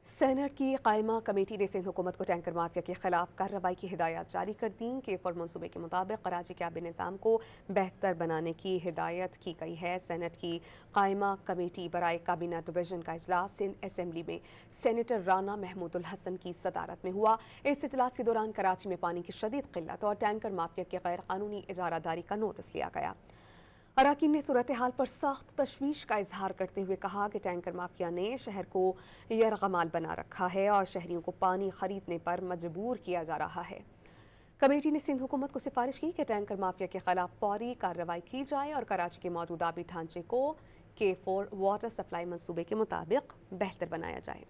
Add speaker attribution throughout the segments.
Speaker 1: Saint کی قائمہ committee نے سندھ حکومت کو ٹینکر مافیا کے خلاف کارروائی کی ہدایات جاری کر دیں کہ فور منصوبے کے مطابق کراچی کے آبی نظام کو بہتر بنانے کی ہدایت کی گئی ہے۔ سینٹ کی قائمہ کمیٹی برائے کابینہ ڈویژن کا اجلاس سندھ اسمبلی میں سینیٹر رانا محمود الحسن کی صدارت میں ہوا۔ اس اجلاس کے دوران کراچی میں پانی کی شدید قلت اور ٹینکر مافیا کے غیر قانونی اجارہ داری کا نوٹس لیا گیا۔ اراکین نے صورتحال پر سخت تشویش کا اظہار کرتے ہوئے کہا کہ ٹینکر مافیا نے شہر کو یرغمال بنا رکھا ہے اور شہریوں کو پانی خریدنے پر مجبور کیا جا رہا ہے۔ کمیٹی نے سندھ حکومت کو سفارش کی کہ ٹینکر مافیا کے خلاف فوری کارروائی کی جائے اور کراچی کے موجودہ آبی ڈھانچے کو K4 واٹر سپلائی منصوبے کے مطابق بہتر بنایا جائے۔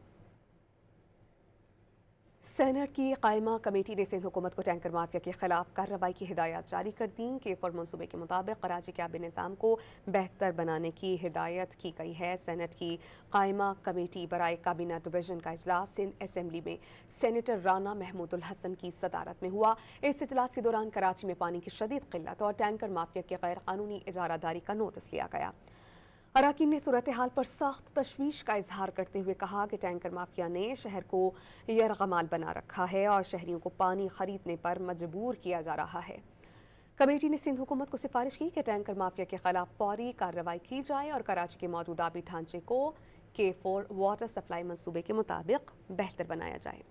Speaker 1: سینٹ کی قائمہ کمیٹی نے سندھ حکومت کو ٹینکر مافیا کے خلاف کارروائی کی ہدایات جاری کر دیں کہ فور منصوبے کے مطابق کراچی کے آبی نظام کو بہتر بنانے کی ہدایت کی گئی ہے۔ سینٹ کی قائمہ کمیٹی برائے کابینہ ڈویژن کا اجلاس سندھ اسمبلی میں سینیٹر رانا محمود الحسن کی صدارت میں ہوا۔ اس اجلاس کے دوران کراچی میں پانی کی شدید قلت اور ٹینکر مافیا کے غیر قانونی اجارہ داری کا نوٹس لیا گیا۔ اراکین نے صورتحال پر سخت تشویش کا اظہار کرتے ہوئے کہا کہ ٹینکر مافیا نے شہر کو یرغمال بنا رکھا ہے اور شہریوں کو پانی خریدنے پر مجبور کیا جا رہا ہے۔ کمیٹی نے سندھ حکومت کو سفارش کی کہ ٹینکر مافیا کے خلاف فوری کارروائی کی جائے اور کراچی کے موجودہ آبی ڈھانچے کو K4 واٹر سپلائی منصوبے کے مطابق بہتر بنایا جائے۔